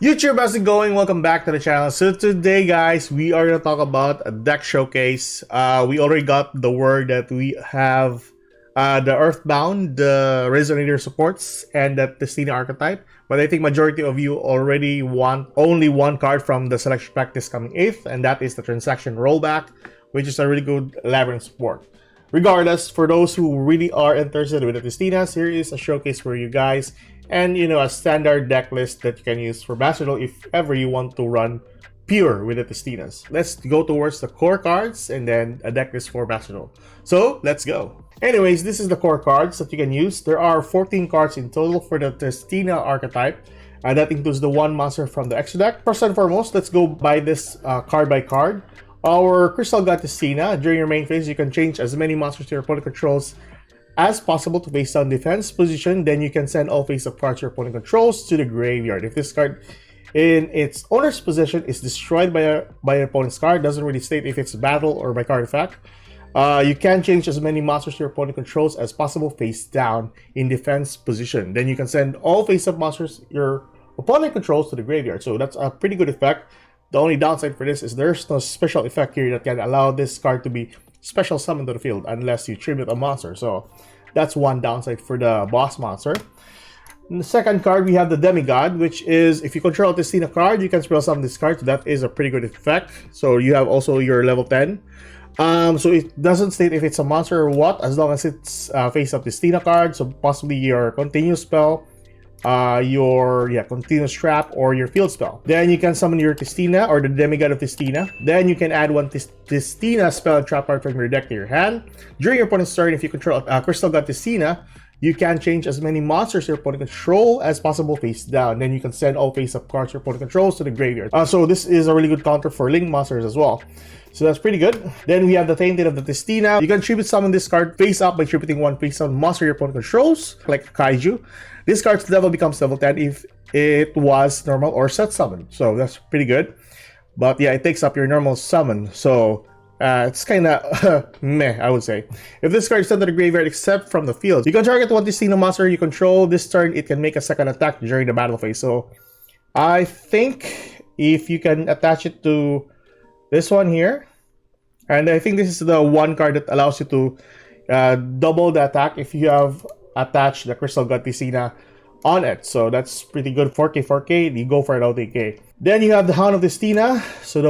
YouTube, how's it going? Welcome back to the channel. So today, guys, we are going to talk about a deck showcase. We already got the word that we have the Earthbound, the Resonator supports, and the Tistina archetype. But I think majority of you already want only one card from the selection pack this coming 8th, and that is the Transaction Rollback, which is a really good Labyrinth support. Regardless, for those who really are interested with the Tistinas, here is a showcase for you guys. And a standard deck list that you can use for Master Duel if ever you want to run pure with the Tistinas. Let's go towards the core cards and then a deck list for Master Duel. So let's go. Anyways, this is the core cards that you can use. There are 14 cards in total for the Tistina archetype. That includes the one monster from the extra deck. First and foremost, let's go by this card by card. Our Crystal God Tistina. During your main phase, you can change as many monsters to your opponent controls as possible to face down defense position. Then you can send all face-up cards your opponent controls to the graveyard. If this card in its owner's possession is destroyed by an opponent's card, doesn't really state if it's battle or by card effect, you can change as many monsters your opponent controls as possible face down in defense position. Then you can send all face-up monsters your opponent controls to the graveyard. So that's a pretty good effect. The only downside for this is there's no special effect here that can allow this card to be special summoned to the field unless you tribute a monster. So that's one downside for the boss monster. In the second card, we have the Demigod, which is if you control a Tistina card, you can spell summon this card. So that is a pretty good effect. So you have also your level 10. So it doesn't state if it's a monster or what, as long as it's face up Tistina card. So possibly your continuous spell, your continuous trap, or your field spell. Then you can summon your Tistina or the Demigod of Tistina. Then you can add one Tistina spell and trap card from your deck to your hand. During your opponent's turn, if you control Crystal God Tistina, you can change as many monsters your opponent control as possible face down. Then you can send all face-up cards your opponent controls to the graveyard. So this is a really good counter for Link monsters as well. So that's pretty good. Then we have the Tainted of the Tistina. You can tribute summon this card face up by tributing one face down monster your opponent controls, like Kaiju. This card's level becomes level 10 if it was normal or set summon. So that's pretty good. But yeah, it takes up your normal summon. So it's kind of meh, I would say. If this card is sent to the graveyard except from the field, you can target one Tistina monster you control. This turn, it can make a second attack during the battle phase. So I think if you can attach it to this one here, and I think this is the one card that allows you to double the attack if you have attached the Crystal God Tistina on it. So that's pretty good. 4k, you go for it out 8k. Then you have the Hound of Tistina. So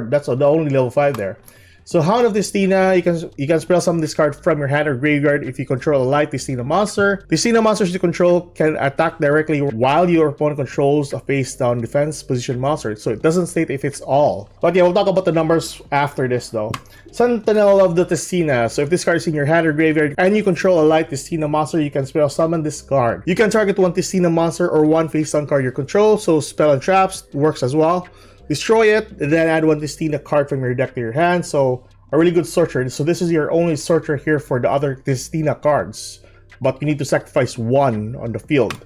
that's the only level 5 there. So Hound of Tistina, you can spell summon this card from your hand or graveyard if you control a light Tistina monster. Tistina monsters you control can attack directly while your opponent controls a face down defense position monster. So it doesn't state if it's all. But yeah, we'll talk about the numbers after this though. Sentinel of the Tistina. So if this card is in your hand or graveyard and you control a light Tistina monster, you can spell summon this card. You can target one Tistina monster or one face down card you control. So spell and traps works as well. Destroy it, and then add one Tistina card from your deck to your hand. So a really good sorcerer. So this is your only sorcerer here for the other Tistina cards, but you need to sacrifice one on the field.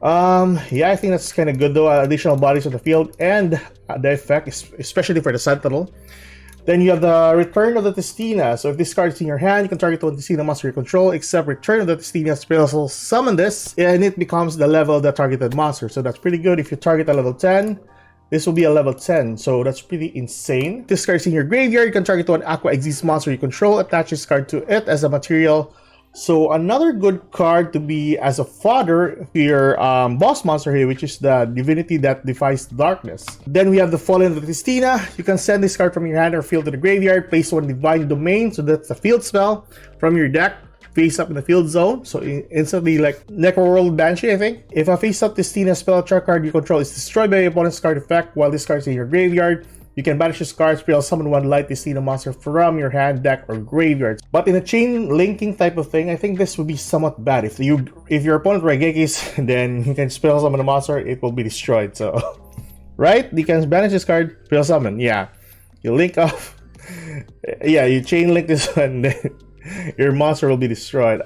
Yeah, I think that's kind of good though. Additional bodies on the field and the effect, especially for the Sentinel. Then you have the Return of the Tistina. So if this card is in your hand, you can target one Tistina monster you control, except Return of the Tistina spells will summon this, and it becomes the level of the targeted monster. So that's pretty good. If you target a level 10, this will be a level 10, so that's pretty insane. This card is in your graveyard. You can target one Aqua Exist monster you control, attach this card to it as a material. So another good card to be as a fodder to your boss monster here, which is the Divinity that Defies Darkness. Then we have the Fallen of the Tistina. You can send this card from your hand or field to the graveyard, place one Divine Domain, so that's a field spell, from your deck, face up in the field zone, so instantly like Necroworld Banshee, I think. If a face up Tistina spell trap card you control is destroyed by your opponent's card effect while this card is in your graveyard, you can banish this card, spell summon one light Tistina monster from your hand, deck, or graveyard. But in a chain linking type of thing, I think this would be somewhat bad. If your opponent Raigekis, then you can spell summon a monster, it will be destroyed. So right? You can banish this card, spell summon, yeah. You link up, yeah, you chain link this one, then your monster will be destroyed.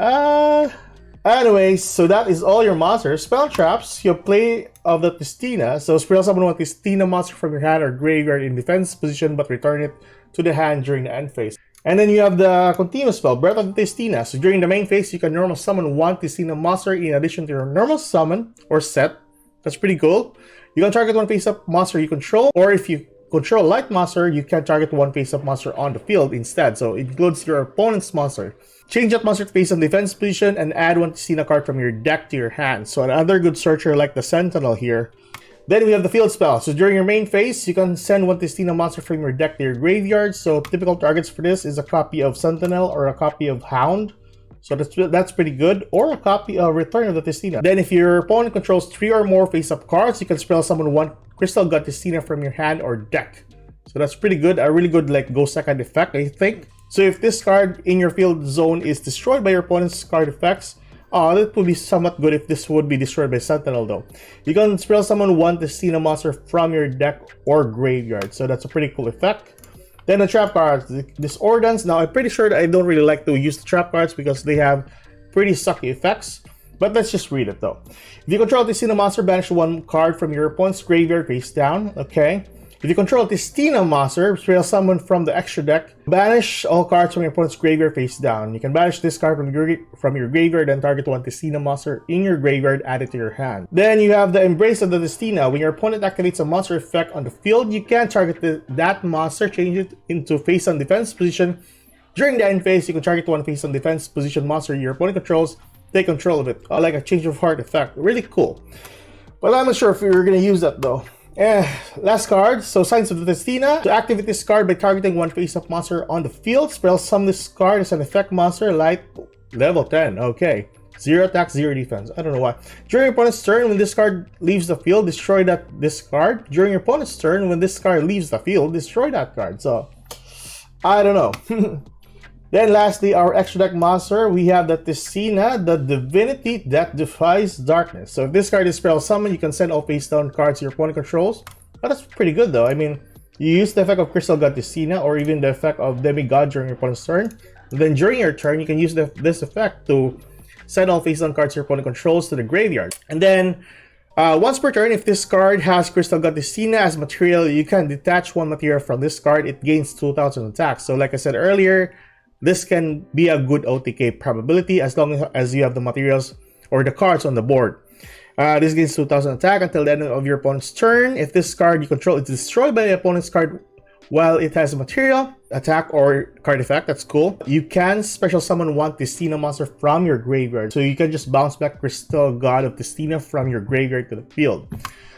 Anyways, so that is all your monsters. Spell traps, you play of the Tistina. So spell summon one Tistina monster from your hand or graveyard in defense position, but return it to the hand during the end phase. And then you have the continuous spell, Breath of the Tistina. So during the main phase, you can normal summon one Tistina monster in addition to your normal summon or set. That's pretty cool. You can target one face-up monster you control, or if you control light monster, you can target one face-up monster on the field instead. So it includes your opponent's monster. Change that monster to face on defense position and add one Tistina card from your deck to your hand. So another good searcher like the Sentinel here. Then we have the field spell. So during your main phase, you can send one Tistina monster from your deck to your graveyard. So typical targets for this is a copy of Sentinel or a copy of Hound. So that's pretty good. Or a copy of Return of the Tistina. Then if your opponent controls 3 or more face-up cards, you can spell summon one Crystal God Tistina from your hand or deck. So that's pretty good. A really good like go second effect, I think. So if this card in your field zone is destroyed by your opponent's card effects, that would be somewhat good if this would be destroyed by Sentinel though. You can spell summon one Tistina monster from your deck or graveyard. So that's a pretty cool effect. Then the trap cards, the Disordance. Now I'm pretty sure that I don't really like to use the trap cards because they have pretty sucky effects. But let's just read it though. If you control Tistina monster, banish one card from your opponent's graveyard face down. Okay. If you control Tistina monster, spell summon from the extra deck, banish all cards from your opponent's graveyard face down. You can banish this card from your graveyard and target one Tistina monster in your graveyard, add it to your hand. Then you have the Embrace of the Tistina. When your opponent activates a monster effect on the field, you can target that monster, change it into face on defense position. During the end phase, you can target one face on defense position monster your opponent controls, take control of it. Like a change of heart effect. Really cool. But I'm not sure if you're going to use that though. Last card, so Signs of the Tistina. To activate this card by targeting one face-up monster on the field, spell summon this card as an effect monster, light level 10. Okay. 0 attack, 0 defense. I don't know why. During your opponent's turn, when this card leaves the field, destroy this card. During your opponent's turn, when this card leaves the field, destroy that card. So, I don't know. Then lastly, our extra deck monster, we have the Tistina, the Divinity that defies darkness. So if this card is spell summon, you can send all face down cards your opponent controls. But that's pretty good though. I mean, you use the effect of Crystal God Tistina or even the effect of Demigod during your opponent's turn. And then during your turn, you can use this effect to send all face down cards your opponent controls to the graveyard. And then once per turn, if this card has Crystal God Tistina as material, you can detach one material from this card. It gains 2000 attacks. So like I said earlier, this can be a good OTK probability as long as you have the materials or the cards on the board. This gains 2000 attack until the end of your opponent's turn. If this card you control is destroyed by the opponent's card while it has a material, attack, or card effect, that's cool. You can special summon one Tistina monster from your graveyard. So you can just bounce back Crystal God of Tistina from your graveyard to the field.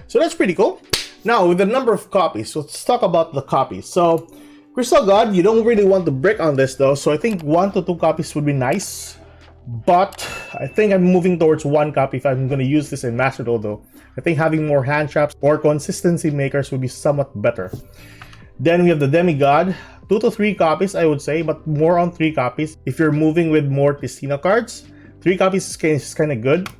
So that's pretty cool. Now with the number of copies, let's talk about the copies. So Crystal God, you don't really want to break on this though, so I think 1 to 2 copies would be nice. But I think I'm moving towards 1 copy if I'm going to use this in Master Duel though. I think having more hand traps or consistency makers would be somewhat better. Then we have the Demigod, 2 to 3 copies I would say, but more on 3 copies. If you're moving with more Tistina cards, 3 copies is kind of good.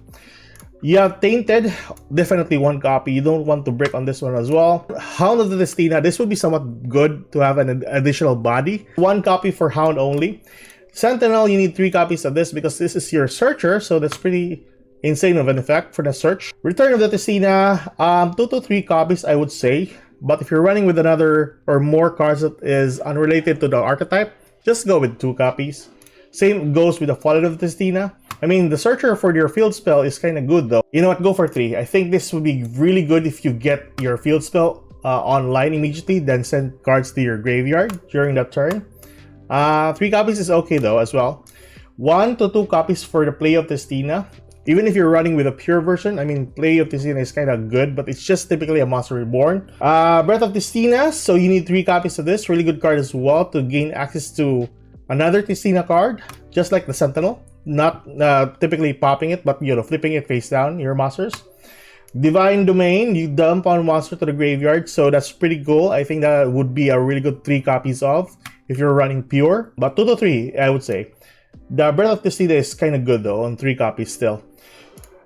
You have Tainted, definitely 1 copy. You don't want to break on this one as well. Hound of the Tistina, this would be somewhat good to have an additional body. 1 copy for Hound only. Sentinel, you need 3 copies of this because this is your searcher, so that's pretty insane of an effect for the search. Return of the Tistina, 2 to 3 copies I would say. But if you're running with another or more cards that is unrelated to the archetype, just go with 2 copies. Same goes with the Fallen of the Tistina. I mean, the searcher for your field spell is kind of good though. You know what, go for 3. I think this would be really good if you get your field spell online immediately, then send cards to your graveyard during that turn. 3 copies is okay though as well. 1 to 2 copies for the Play of Tistina. Even if you're running with a pure version, I mean, Play of Tistina is kind of good, but it's just typically a Monster Reborn. Breath of Tistina, so you need 3 copies of this. Really good card as well to gain access to another Tistina card, just like the Sentinel. Not typically popping it, but you know, flipping it face down, your monsters. Divine Domain, you dump on monster to the graveyard, so that's pretty cool. I think that would be a really good 3 copies of if you're running pure, but 2 to 3 I would say. The Breath of Tistina is kind of good though on 3 copies still.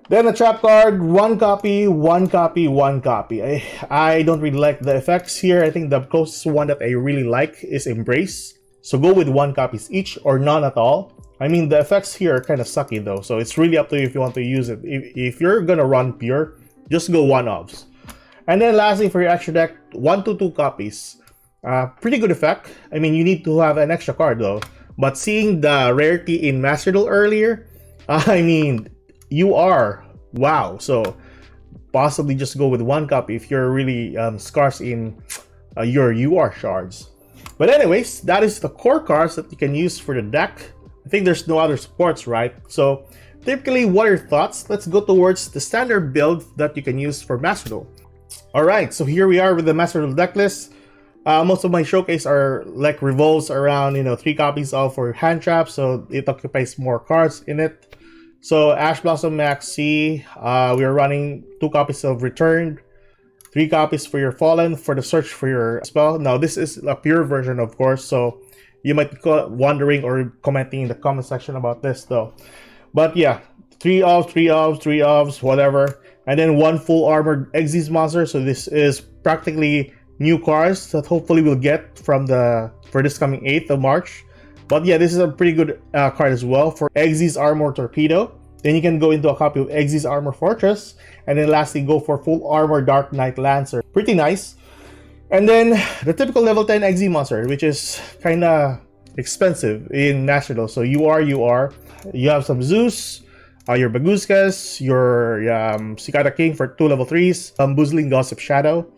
Then the trap card, 1 copy, 1 copy, 1 copy. I don't really like the effects here. I think the closest one that I really like is Embrace. So go with 1 copies each or none at all. I mean, the effects here are kind of sucky though, so it's really up to you if you want to use it. If you're gonna run pure, just go 1-ofs. And then lastly, for your extra deck, 1 to 2 copies. Pretty good effect. I mean, you need to have an extra card though. But seeing the rarity in Master Duel earlier, I mean, you are wow. So possibly just go with one copy if you're really scarce in your UR shards. But anyways, that is the core cards that you can use for the deck. I think there's no other supports, right? So typically, what are your thoughts? Let's go towards the standard build that you can use for Master Duel. Alright, so here we are with the Master Duel deck list. Most of my showcase are like revolves around 3 copies of for hand traps, so it occupies more cards in it. So Ash Blossom Max C, we are running 2 copies of Returned, 3 copies for your Fallen for the search for your spell. Now this is a pure version, of course, so you might be wondering or commenting in the comment section about this though. But yeah, 3 ofs, 3 ofs, 3 ofs, whatever. And then 1 full armored Xyz monster. So this is practically new cards that hopefully we'll get for this coming 8th of March. But yeah, this is a pretty good card as well for Xyz Armor Torpedo. Then you can go into a copy of Xyz Armor Fortress. And then lastly, go for full armor Dark Knight Lancer. Pretty nice. And then the typical level 10 Xyz monster, which is kind of expensive in Master Duel. So you have some Zeus, your Baguskas, your Cicada King for 2 level 3s, Boozling Gossip Shadow,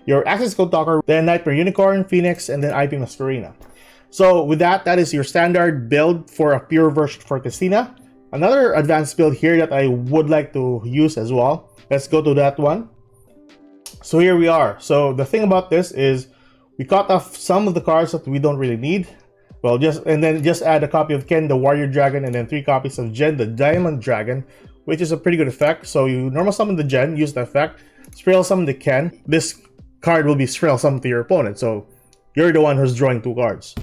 your Access Code Talker, then Nightmare Unicorn, Phoenix, and then IP Masquerina. So with that is your standard build for a pure version for Tistina. Another advanced build here that I would like to use as well. Let's go to that one. So here we are. So the thing about this is we cut off some of the cards that we don't really need. Well, just add a copy of Ken the Warrior Dragon and then 3 copies of Jen the Diamond Dragon, which is a pretty good effect. So you normal summon the Jen, use the effect, Spell summon the Ken. This card will be Spell summoned to your opponent. So you're the one who's drawing 2 cards.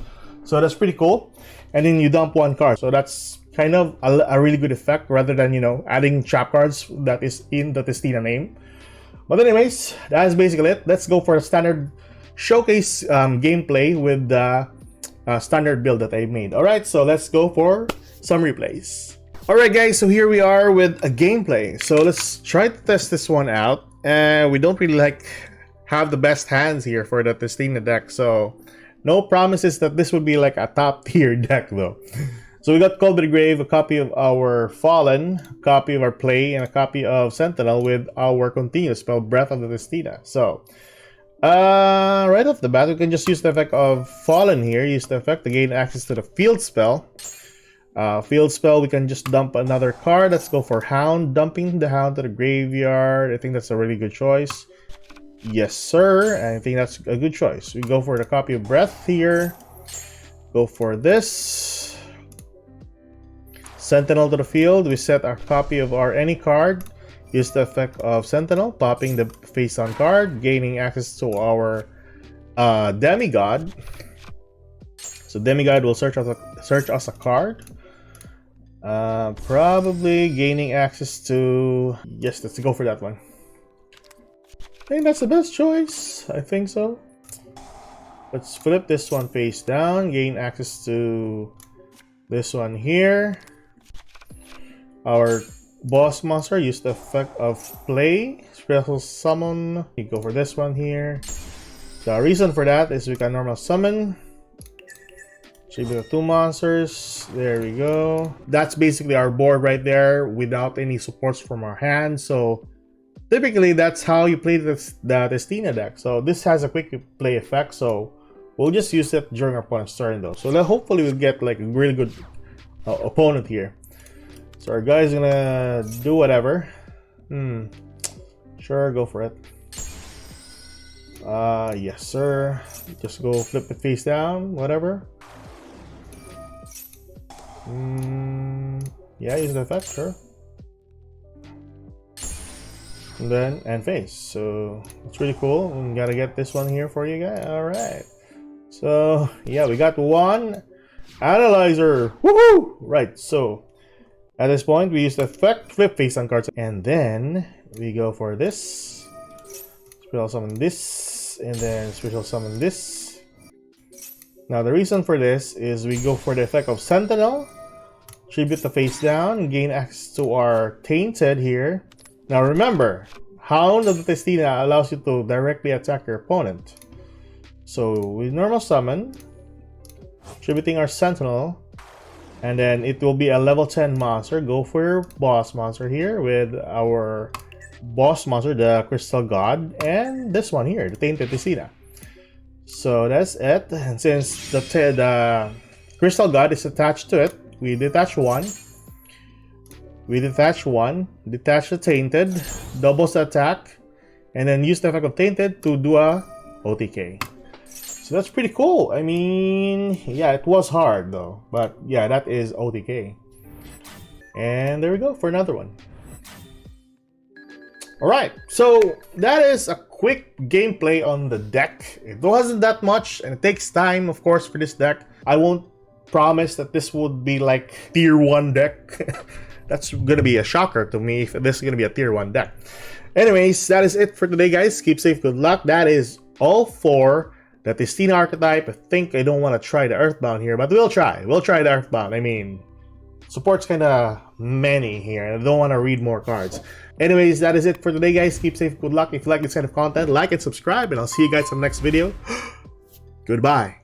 So that's pretty cool. And then you dump 1 card. So that's kind of a really good effect rather than, adding trap cards that is in the Tistina name. But anyways, that's basically it. Let's go for a standard showcase gameplay with the standard build that I made. Alright, so let's go for some replays. Alright guys, so here we are with a gameplay. So let's try to test this one out. We don't really have the best hands here for the Tistina deck, so no promises that this would be like a top tier deck though. So we got Call by the Grave, a copy of our Fallen, a copy of our Play, and a copy of Sentinel with our continuous spell Breath of the Tistina. So right off the bat, we can just use the effect of Fallen here. Use the effect to gain access to the field spell. Field spell, we can just dump another card. Let's go for Hound. Dumping the Hound to the graveyard. I think that's a really good choice. Yes, sir. I think that's a good choice. We go for the copy of Breath here. Go for this. Sentinel to the field. We set our copy of our any card. Use the effect of Sentinel, popping the face-on card, gaining access to our Demigod. So Demigod will search us a card. Probably gaining access to... Yes, let's go for that one. I think that's the best choice. I think so. Let's flip this one face down, gain access to this one here. Our boss monster, use the effect of Play, special summon. You go for this one here. The reason for that is we can normal summon. Tribute 2 monsters. There we go. That's basically our board right there without any supports from our hand. So typically that's how you play the Tistina deck. So this has a quick play effect. So we'll just use it during our opponent's turn though. So hopefully we'll get like a really good opponent here. So our guy's gonna do whatever. Sure, go for it. Yes, sir. Just go flip it face down, whatever. Yeah, use the effect, sure. And then end face. So it's really cool. We gotta get this one here for you guys. Alright. So yeah, we got 1 analyzer. Woohoo! Right, so at this point, we use the effect, flip face on cards, and then we go for this. Special summon this, and then special summon this. Now, the reason for this is we go for the effect of Sentinel, tribute the face down, gain access to our Tainted here. Now, remember, Hound of the Tistina allows you to directly attack your opponent. So, we normal summon, tributing our Sentinel. And then it will be a level 10 monster. Go for your boss monster here with our boss monster, the Crystal God, and this one here, the Tainted Tistina. So that's it. And since the Crystal God is attached to it, we detach one. We detach one, detach the Tainted, doubles the attack, and then use the effect of Tainted to do a OTK. So that's pretty cool. I mean, yeah, it was hard though, but yeah, that is OTK. And there we go for another one. Alright, so that is a quick gameplay on the deck. It wasn't that much, and it takes time, of course, for this deck. I won't promise that this would be like tier 1 deck. That's gonna be a shocker to me if this is gonna be a tier 1 deck. Anyways, that is it for today, guys. Keep safe, good luck. That is all for the Tistina archetype. I think I don't want to try the Earthbound here, but we'll try. We'll try the Earthbound. I mean, support's kind of many here, and I don't want to read more cards. Anyways, that is it for today, guys. Keep safe, good luck. If you like this kind of content, like and subscribe, and I'll see you guys in the next video. Goodbye.